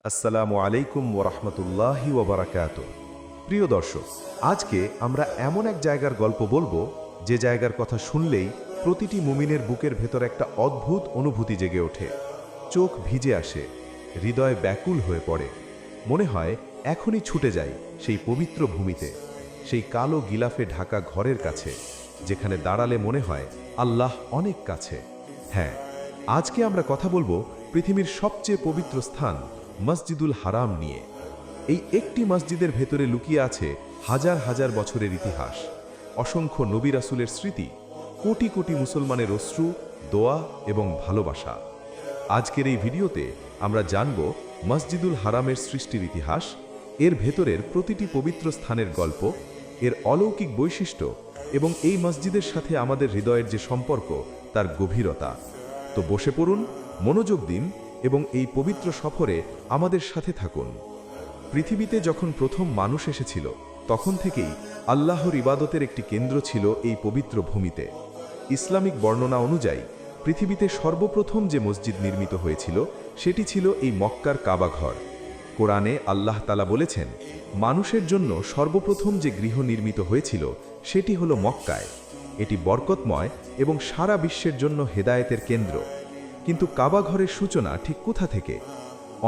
আসসালামু আলাইকুম ওরহমতুল্লাহি ওবরাকাত। প্রিয় দর্শক, আজকে আমরা এমন এক জায়গার গল্প বলবো যে জায়গার কথা শুনলেই প্রতিটি মুমিনের বুকের ভেতর একটা অদ্ভুত অনুভূতি জেগে ওঠে, চোখ ভিজে আসে, হৃদয় ব্যাকুল হয়ে পড়ে। মনে হয় এখনই ছুটে যাই সেই পবিত্র ভূমিতে, সেই কালো গিলাফে ঢাকা ঘরের কাছে, যেখানে দাঁড়ালে মনে হয় আল্লাহ অনেক কাছে। হ্যাঁ, আজকে আমরা কথা বলবো পৃথিবীর সবচেয়ে পবিত্র স্থান মসজিদুল হারাম নিয়ে। এই একটি মসজিদের ভেতরে লুকিয়ে আছে হাজার হাজার বছরের ইতিহাস, অসংখ্য নবী রাসূলের স্মৃতি, কোটি কোটি মুসলমানের অশ্রু, দোয়া এবং ভালোবাসা। আজকের এই ভিডিওতে আমরা জানব মসজিদুল হারামের সৃষ্টির ইতিহাস, এর ভেতরের প্রতিটি পবিত্র স্থানের গল্প, এর অলৌকিক বৈশিষ্ট্য এবং এই মসজিদের সাথে আমাদের হৃদয়ের যে সম্পর্ক তার গভীরতা। তো বসে পড়ুন, মনোযোগ দিন এবং এই পবিত্র সফরে আমাদের সাথে থাকুন। পৃথিবীতে যখন প্রথম মানুষ এসেছিল, তখন থেকেই আল্লাহর ইবাদতের একটি কেন্দ্র ছিল এই পবিত্র ভূমিতে। ইসলামিক বর্ণনা অনুযায়ী পৃথিবীতে সর্বপ্রথম যে মসজিদ নির্মিত হয়েছিল সেটি ছিল এই মক্কার কাবাঘর। কোরআনে আল্লাহ তাআলা বলেছেন, মানুষের জন্য সর্বপ্রথম যে গৃহ নির্মিত হয়েছিল সেটি হলো মক্কায়। এটি বরকতময় এবং সারা বিশ্বের জন্য হেদায়েতের কেন্দ্র। কিন্তু কাবাঘরের সূচনা ঠিক কোথা থেকে?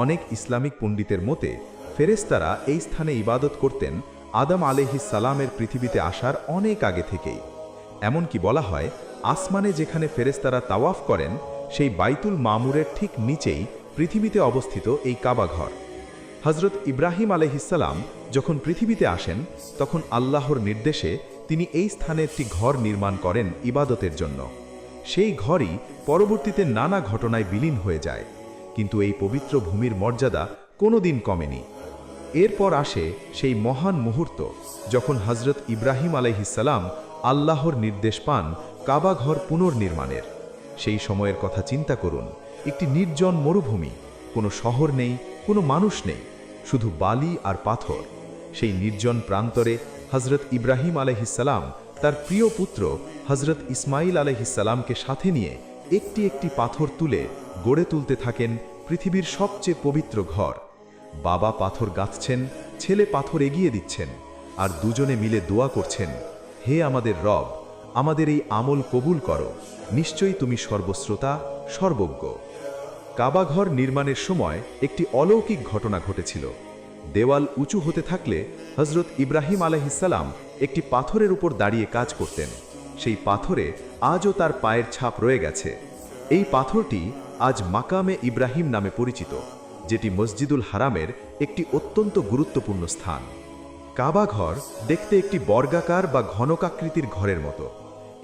অনেক ইসলামিক পণ্ডিতের মতে ফেরেশতারা এই স্থানে ইবাদত করতেন আদম আলাইহিস সালামের পৃথিবীতে আসার অনেক আগে থেকেই। এমনকি বলা হয়, আসমানে যেখানে ফেরেশতারা তাওয়াফ করেন সেই বাইতুল মামুরের ঠিক নিচেই পৃথিবীতে অবস্থিত এই কাবাঘর। হযরত ইব্রাহিম আলাইহিস সালাম যখন পৃথিবীতে আসেন, তখন আল্লাহর নির্দেশে তিনি এই স্থানে একটি ঘর নির্মাণ করেন ইবাদতের জন্য। সেই ঘরই পরবর্তীতে নানা ঘটনায় বিলীন হয়ে যায়, কিন্তু এই পবিত্র ভূমির মর্যাদা কোনোদিন কমেনি। এরপর আসে সেই মহান মুহূর্ত যখন হযরত ইব্রাহিম আলাইহিস সালাম আল্লাহর নির্দেশ পান কাবাঘর পুনর্নির্মাণের। সেই সময়ের কথা চিন্তা করুন, একটি নির্জন মরুভূমি, কোনো শহর নেই, কোনো মানুষ নেই, শুধু বালি আর পাথর। সেই নির্জন প্রান্তরে হযরত ইব্রাহিম আলাইহিস সালাম তার প্রিয় পুত্র হযরত ইসমাইল আলাইহিস সালামকে সাথে নিয়ে একটি একটি পাথর তুলে গড়ে তুলতে থাকেন পৃথিবীর সবচেয়ে পবিত্র ঘর। বাবা পাথর গাঁথছেন, ছেলে পাথর এগিয়ে দিচ্ছেন, আর দুজনে মিলে দোয়া করছেন, হে আমাদের রব, আমাদের এই আমল কবুল করো, নিশ্চয়ই তুমি সর্বশ্রোতা, সর্বজ্ঞ। কাবাঘর নির্মাণের সময় একটি অলৌকিক ঘটনা ঘটেছিল। দেওয়াল উঁচু হতে থাকলে হযরত ইব্রাহিম আলাইহিস সালাম একটি পাথরের উপর দাঁড়িয়ে কাজ করতেন। সেই পাথরে আজও তার পায়ের ছাপ রয়ে গেছে। এই পাথরটি আজ মাকামে ইব্রাহিম নামে পরিচিত, যেটি মসজিদুল হারামের একটি অত্যন্ত গুরুত্বপূর্ণ স্থান। কাবাঘর দেখতে একটি বর্গাকার বা ঘনকাকৃতির ঘরের মতো।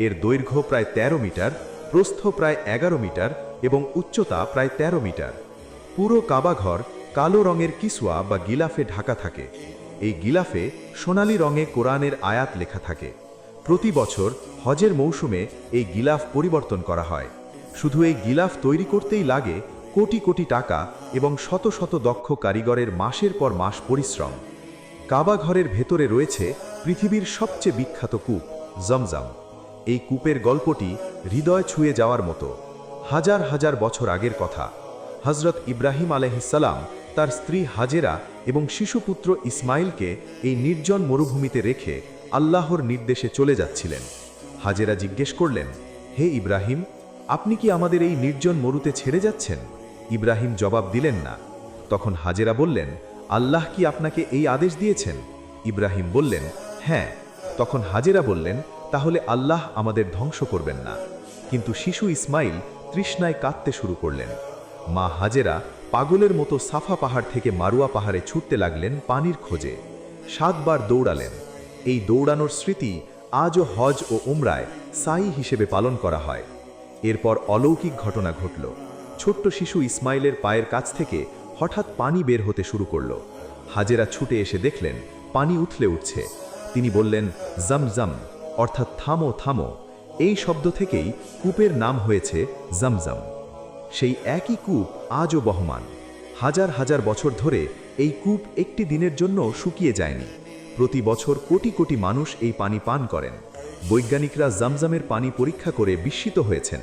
এর দৈর্ঘ্য প্রায় ১৩ মিটার, প্রস্থ প্রায় ১১ মিটার এবং উচ্চতা প্রায় ১৩ মিটার। পুরো কাবাঘর কালো রঙের কিসওয়া বা গিলাফে ঢাকা থাকে। এই গিলাফে সোনালী রঙে কোরআনের আয়াত লেখা থাকে। প্রতি বছর হজের মৌসুমে এই গিলাফ পরিবর্তন করা হয়। শুধু এই গিলাফ তৈরি করতেই লাগে কোটি কোটি টাকা এবং শত শত দক্ষ কারিগরের মাসের পর মাস পরিশ্রম। কাবাঘরের ভেতরে রয়েছে পৃথিবীর সবচেয়ে বিখ্যাত কূপ জমজম। এই কূপের গল্পটি হৃদয় ছুঁয়ে যাওয়ার মতো। হাজার হাজার বছর আগের কথা। হযরত ইব্রাহিম আলাইহিস সালাম তার স্ত্রী হাজেরা এবং শিশুপুত্র ইসমাইলকে এই নির্জন মরুভূমিতে রেখে আল্লাহর নির্দেশে চলে যাচ্ছিলেন। হাজেরা জিজ্ঞেস করলেন, হে ইব্রাহিম, আপনি কি আমাদের এই নির্জন মরুতে ছেড়ে যাচ্ছেন? ইব্রাহিম জবাব দিলেন না। তখন হাজেরা বললেন, আল্লাহ কি আপনাকে এই আদেশ দিয়েছেন? ইব্রাহিম বললেন, হ্যাঁ। তখন হাজেরা বললেন, তাহলে আল্লাহ আমাদের ধ্বংস করবেন না। কিন্তু শিশু ইসমাইল তৃষ্ণায় কাঁদতে শুরু করলেন। মা হাজেরা পাগলের মতো সাফা পাহাড় থেকে মারুয়া পাহাড়ে ছুটতে লাগলেন পানির খোঁজে। ৭ বার দৌড়ালেন। এই দৌড়ানোর স্মৃতি আজও হজ ও উমরায় সাই হিসেবে পালন করা হয়। এরপর অলৌকিক ঘটনা ঘটল। ছোট্ট শিশু ইসমাইলের পায়ের কাছ থেকে হঠাৎ পানি বের হতে শুরু করল। হাজেরা ছুটে এসে দেখলেন পানি উথলে উঠছে। তিনি বললেন, জমজম, অর্থাৎ থামো থামো। এই শব্দ থেকেই কূপের নাম হয়েছে জমজম। সেই একই কূপ আজও বহমান। হাজার হাজার বছর ধরে এই কূপ একটি দিনের জন্য শুকিয়ে যায়নি। প্রতি বছর কোটি কোটি মানুষ এই পানি পান করেন। বৈজ্ঞানিকরা জমজমের পানি পরীক্ষা করে বিস্মিত হয়েছেন।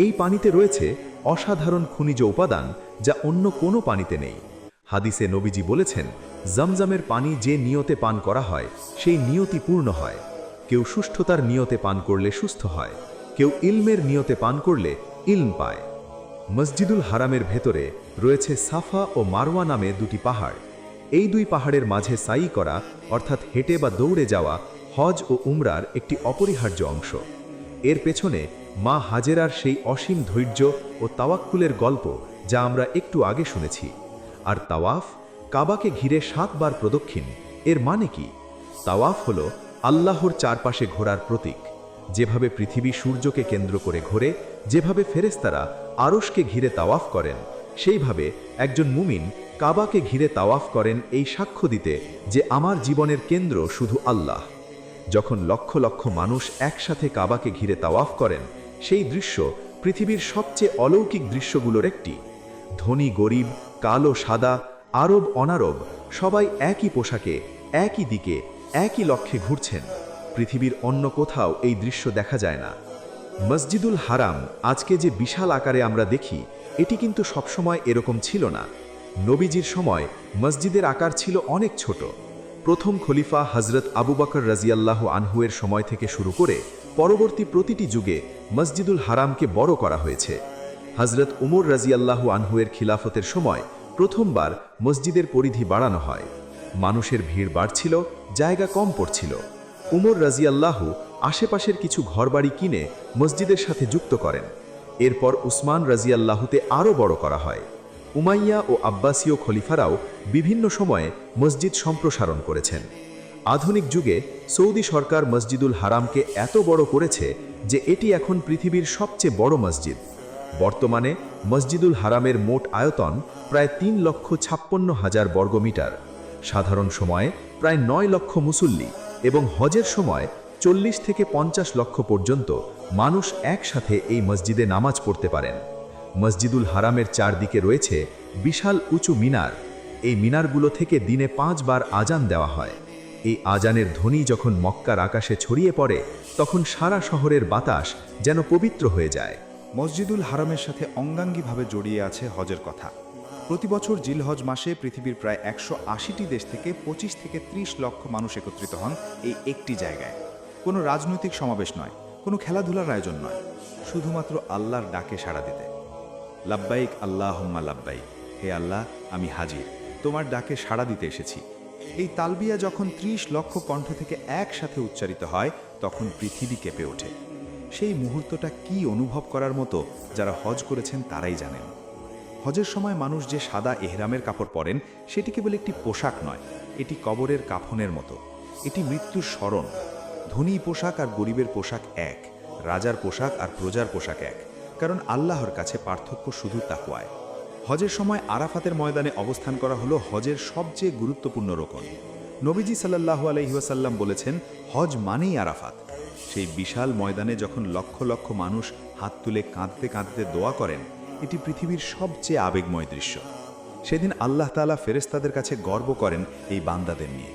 এই পানিতে রয়েছে অসাধারণ খনিজ উপাদান যা অন্য কোনো পানিতে নেই। হাদিসে নবীজি বলেছেন, জমজমের পানি যে নিয়তে পান করা হয় সেই নিয়তি পূর্ণ হয়। কেউ সুষ্ঠুতার নিয়তে পান করলে সুস্থ হয়, কেউ ইলমের নিয়তে পান করলে ইলম পায়। মসজিদুল হারামের ভেতরে রয়েছে সাফা ও মারওয়া নামে দুটি পাহাড়। এই দুই পাহাড়ের মাঝে সাই করা অর্থাৎ হেঁটে বা দৌড়ে যাওয়া হজ ও উমরার একটি অপরিহার্য অংশ। এর পেছনে মা হাজেরার সেই অসীম ধৈর্য ও তাওয়াক্কুলের গল্প যা আমরা একটু আগে শুনেছি। আর তাওয়াফ, কাবাকে ঘিরে 7 বার প্রদক্ষিণ, এর মানে কি? তাওয়াফ হল আল্লাহর চারপাশে ঘোরার প্রতীক। যেভাবে পৃথিবী সূর্যকে কেন্দ্র করে ঘোরে, যেভাবে ফেরেশতারা আরশকে ঘিরে তাওয়াফ করেন, সেইভাবে একজন মুমিন কাবাকে ঘিরে তাওয়াফ করেন এই সাক্ষ্য দিতে যে আমার জীবনের কেন্দ্র শুধু আল্লাহ। যখন লক্ষ লক্ষ মানুষ একসাথে কাবাকে ঘিরে তাওয়াফ করেন, সেই দৃশ্য পৃথিবীর সবচেয়ে অলৌকিক দৃশ্যগুলোর একটি। ধনী গরিব, কালো সাদা, আরব অনারব সবাই একই পোশাকে, একই দিকে, একই লক্ষ্যে ঘুরছেন। পৃথিবীর অন্য কোথাও এই দৃশ্য দেখা যায় না। মসজিদুল হারাম আজকে যে বিশাল আকারে আমরা দেখি, এটি কিন্তু সবসময় এরকম ছিল না। নবীজির সময় মসজিদের আকার ছিল অনেক ছোট। প্রথম খলিফা হজরত আবু বকর রাজিয়াল্লাহু আনহুয়ের সময় থেকে শুরু করে পরবর্তী প্রতিটি যুগে মসজিদুল হারামকে বড় করা হয়েছে। হজরত উমর রাজিয়াল্লাহু আনহুয়ের খিলাফতের সময় প্রথমবার মসজিদের পরিধি বাড়ানো হয়। মানুষের ভিড় বাড়ছিল, জায়গা কম পড়ছিল। উমর রাজিয়াল্লাহু আশেপাশের কিছু ঘরবাড়ি কিনে মসজিদের সাথে যুক্ত করেন। এরপর উসমান রাজিয়াল্লাহুতে আরও বড় করা হয়। উমাইয়া ও আব্বাসীয় খলিফারাও বিভিন্ন সময়ে মসজিদ সম্প্রসারণ করেছেন। আধুনিক যুগে সৌদি সরকার মসজিদুল হারামকে এত বড় করেছে যে এটি এখন পৃথিবীর সবচেয়ে বড় মসজিদ। বর্তমানে মসজিদুল হারামের মোট আয়তন প্রায় 3,56,000 বর্গমিটার। সাধারণ সময়ে প্রায় 9 লক্ষ মুসল্লি এবং হজের সময় 40 থেকে 50 লক্ষ পর্যন্ত মানুষ একসাথে এই মসজিদে নামাজ পড়তে পারেন। মসজিদুল হারামের চারদিকে রয়েছে বিশাল উঁচু মিনার। এই মিনারগুলো থেকে দিনে 5 বার আজান দেওয়া হয়। এই আজানের ধ্বনি যখন মক্কার আকাশে ছড়িয়ে পড়ে, তখন সারা শহরের বাতাস যেন পবিত্র হয়ে যায়। মসজিদুল হারামের সাথে অঙ্গাঙ্গিভাবে জড়িয়ে আছে হজের কথা। প্রতি বছর জিলহজ মাসে পৃথিবীর প্রায় 180টি দেশ থেকে 25 থেকে 30 লক্ষ মানুষ একত্রিত হন এই একটি জায়গায়। কোনো রাজনৈতিক সমাবেশ নয়, কোনো খেলাধুলার আয়োজন নয়, শুধুমাত্র আল্লাহর ডাকে সাড়া দিতে। লাব্বাইক আল্লাহুম্মা লাব্বাইক, হে আল্লাহ, আমি হাজির, তোমার ডাকে সাড়া দিতে এসেছি। এই তালবিয়া যখন 30 লক্ষ কণ্ঠ থেকে একসাথে উচ্চারিত হয়, তখন পৃথিবী কেঁপে ওঠে। সেই মুহূর্তটা কি অনুভব করার মতো যারা হজ করেছেন তারাই জানেন। হজের সময় মানুষ যে সাদা এহরামের কাপড় পরেন, সেটি কেবল একটি পোশাক নয়, এটি কবরের কাফনের মতো। এটি মৃত্যুর স্মরণ। ধনী পোশাক আর গরিবের পোশাক এক, রাজার পোশাক আর প্রজার পোশাক এক, কারণ আল্লাহর কাছে পার্থক্য শুধু তাকওয়ায়। হজের সময় আরাফাতের ময়দানে অবস্থান করা হলো হজের সবচেয়ে গুরুত্বপূর্ণ রোকন। নবীজি সাল্লাল্লাহু আলাইহি ওয়াসাল্লাম বলেছেন, হজ মানেই আরাফাত। সেই বিশাল ময়দানে যখন লক্ষ লক্ষ মানুষ হাত তুলে কাঁদতে কাঁদতে দোয়া করেন, এটি পৃথিবীর সবচেয়ে আবেগময় দৃশ্য। সেদিন আল্লাহ তাআলা ফেরেশতাদের কাছে গর্ব করেন এই বান্দাদের নিয়ে।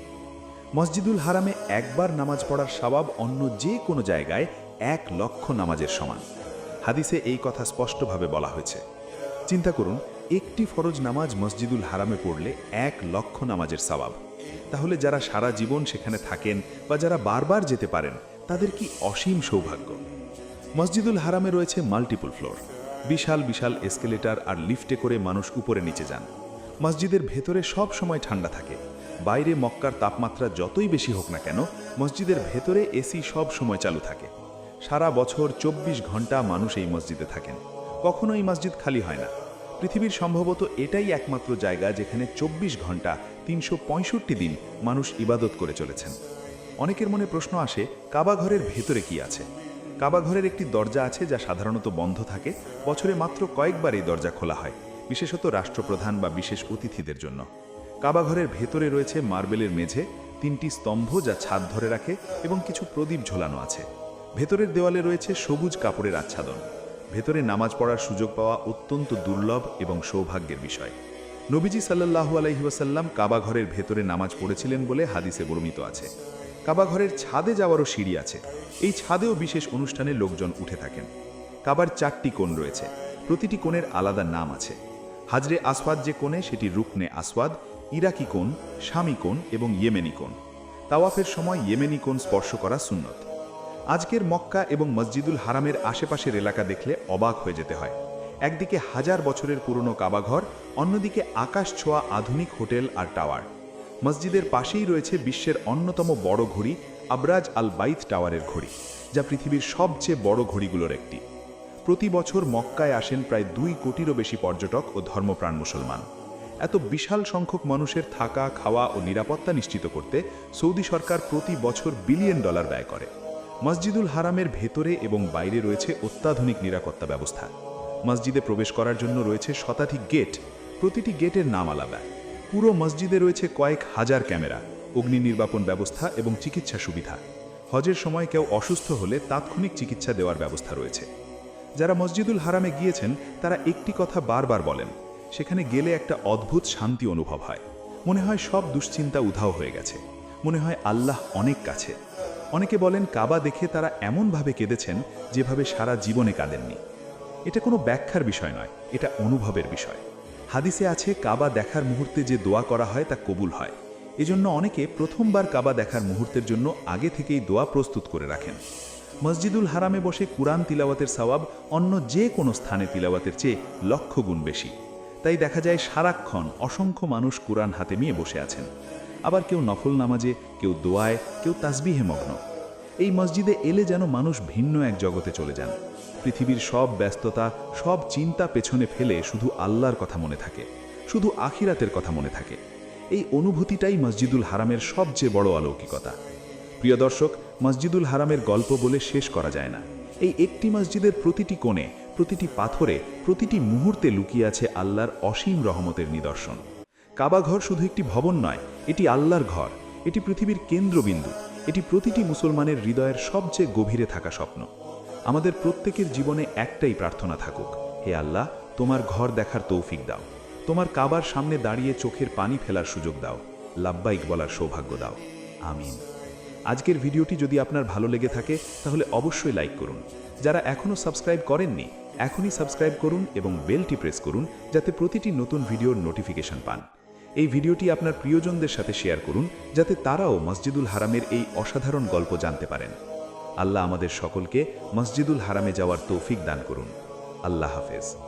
মসজিদুল হারামে একবার নামাজ পড়ার সওয়াব অন্য যে কোনো জায়গায় 1 লক্ষ নামাজের সমান। হাদিসে এই কথা স্পষ্টভাবে বলা হয়েছে। চিন্তা করুন, একটি ফরজ নামাজ মসজিদুল হারামে পড়লে 1 লক্ষ নামাজের সওয়াব। তাহলে যারা সারা জীবন সেখানে থাকেন বা যারা বারবার যেতে পারেন, তাদের কি অসীম সৌভাগ্য। মসজিদুল হারামে রয়েছে মাল্টিপল ফ্লোর, বিশাল বিশাল এসকেলেটর আর লিফটে করে মানুষ উপরে নিচে যান। মসজিদের ভেতরে সব সময় ঠান্ডা থাকে। বাইরে মক্কার তাপমাত্রা যতই বেশি হোক না কেন, মসজিদের ভেতরে এসি সব সময় চালু থাকে। সারা বছর 24 ঘন্টা মানুষ এই মসজিদে থাকেন। কখনো এই মসজিদ খালি হয় না। পৃথিবীর সম্ভবত এটাই একমাত্র জায়গা যেখানে 24 ঘন্টা 365 দিন মানুষ ইবাদত করে চলেছেন। অনেকের মনে প্রশ্ন আসে, কাবা ঘরের ভেতরে কি আছে? কাবা ঘরের একটি দরজা আছে যা সাধারণত বন্ধ থাকে। বছরে মাত্র কয়েকবার এই দরজা খোলা হয়, বিশেষত রাষ্ট্রপ্রধান বা বিশেষ অতিথিদের জন্য। কাবা ঘরের ভেতরে রয়েছে মার্বেলের মেঝে, 3টি স্তম্ভ যা ছাদ ধরে রাখে এবং কিছু প্রদীপ ঝোলানো আছে। ভেতরের দেওয়ালে রয়েছে সবুজ কাপড়ের আচ্ছাদন। ভেতরে নামাজ পড়ার সুযোগ পাওয়া অত্যন্ত দুর্লভ এবং সৌভাগ্যের বিষয়। নবীজি সাল্লাল্লাহু আলাইহি ওয়াসাল্লাম কাবা ঘরের ভেতরে নামাজ পড়েছিলেন বলে হাদিসে বর্ণিত আছে। কাবা ঘরের ছাদে যাওয়ারও সিঁড়ি আছে। এই ছাদেও বিশেষ অনুষ্ঠানে লোকজন উঠে থাকেন। কাবার 4টি কোণ রয়েছে, প্রতিটি কোণের আলাদা নাম আছে। হাজরে আসওয়াদ যে কোণে সেটি রুকনে আসওয়াদ, ইরাকি কোণ, শামি কোণ এবং ইয়েমেনি কোণ। তাওয়াফের সময় ইয়েমেনি কোণ স্পর্শ করা সুন্নত। আজকের মক্কা এবং মসজিদুল হারামের আশেপাশের এলাকা দেখলে অবাক হয়ে যেতে হয়। একদিকে 1000 বছরের পুরনো কাবাঘর, অন্যদিকে আকাশ ছোঁয়া আধুনিক হোটেল আর টাওয়ার। মসজিদের পাশেই রয়েছে বিশ্বের অন্যতম বড় ঘড়ি আবরাজ আল বাইত টাওয়ারের ঘড়ি, যা পৃথিবীর সবচেয়ে বড় ঘড়িগুলোর একটি। প্রতি বছর মক্কায় আসেন প্রায় 2 কোটিরও বেশি পর্যটক ও ধর্মপ্রাণ মুসলমান। এত বিশাল সংখ্যক মানুষের থাকা, খাওয়া ও নিরাপত্তা নিশ্চিত করতে সৌদি সরকার প্রতি বছর $বিলিয়ন ব্যয় করে। মসজিদুল হারামের ভেতরে এবং বাইরে রয়েছে অত্যাধুনিক নিরাপত্তা ব্যবস্থা। মসজিদে প্রবেশ করার জন্য রয়েছে শতাধিক গেট, প্রতিটি গেটের নাম আলাদা। পুরো মসজিদে রয়েছে কয়েক হাজার ক্যামেরা, অগ্নি নির্বাপন ব্যবস্থা এবং চিকিৎসা সুবিধা। হজের সময় কেউ অসুস্থ হলে তাৎক্ষণিক চিকিৎসা দেওয়ার ব্যবস্থা রয়েছে। যারা মসজিদুল হারামে গিয়েছেন তারা একটি কথা বারবার বলেন, সেখানে গেলে একটা অদ্ভুত শান্তি অনুভব হয়। মনে হয় সব দুশ্চিন্তা উধাও হয়ে গেছে, মনে হয় আল্লাহ অনেক কাছে। অনেকে বলেন কাবা দেখে তারা এমনভাবে কেঁদেছেন যেভাবে সারা জীবনে কাঁদেননি। এটা কোনো ব্যাখ্যার বিষয় নয়, এটা অনুভবের বিষয়। হাদিসে আছে কাবা দেখার মুহূর্তে যে দোয়া করা হয় তা কবুল হয়। এজন্য অনেকে প্রথমবার কাবা দেখার মুহূর্তের জন্য আগে থেকেই দোয়া প্রস্তুত করে রাখেন। মসজিদুল হারামে বসে কুরআন তিলাওয়াতের সওয়াব অন্য যে কোনো স্থানে তিলাওয়াতের চেয়ে লক্ষ গুণ বেশি। তাই দেখা যায় সারাক্ষণ অসংখ্য মানুষ কুরআন হাতে নিয়ে বসে আছেন। আবার কেউ নফল নামাজে, কেউ দোয়ায়, কেউ তাসবিহে মগ্ন। এই মসজিদে এলে যেন মানুষ ভিন্ন এক জগতে চলে যান। পৃথিবীর সব ব্যস্ততা, সব চিন্তা পেছনে ফেলে শুধু আল্লাহর কথা মনে থাকে, শুধু আখিরাতের কথা মনে থাকে। এই অনুভূতিটাই মসজিদুল হারামের সবচেয়ে বড় অলৌকিকতা। প্রিয় দর্শক, মসজিদুল হারামের গল্প বলে শেষ করা যায় না। এই একটি মসজিদের প্রতিটি কোণে, প্রতিটি পাথরে, প্রতিটি মুহূর্তে লুকিয়ে আছে আল্লাহর অসীম রহমতের নিদর্শন। কাবাঘর শুধু একটি ভবন নয়, এটি আল্লাহর ঘর, এটি পৃথিবীর কেন্দ্রবিন্দু, এটি প্রতিটি মুসলমানের হৃদয়ের সবচেয়ে গভীরে থাকা স্বপ্ন। আমাদের প্রত্যেকের জীবনে একটাই প্রার্থনা থাকুক, হে আল্লাহ, তোমার ঘর দেখার তৌফিক দাও, তোমার কাবার সামনে দাঁড়িয়ে চোখের পানি ফেলার সুযোগ দাও, লাব্বাইক বলার সৌভাগ্য দাও, আমিন। আজকের ভিডিওটি যদি আপনার ভালো লেগে থাকে তাহলে অবশ্যই লাইক করুন। যারা এখনও সাবস্ক্রাইব করেননি, এখনই সাবস্ক্রাইব করুন এবং বেলটি প্রেস করুন যাতে প্রতিটি নতুন ভিডিওর নোটিফিকেশন পান। এই ভিডিওটি আপনার প্রিয়জনদের সাথে শেয়ার করুন যাতে তারাও মসজিদুল হারামের এই অসাধারণ গল্প জানতে পারেন। আল্লাহ আমাদের সকলকে মসজিদুল হারামে যাওয়ার তৌফিক দান করুন। আল্লাহ হাফেজ।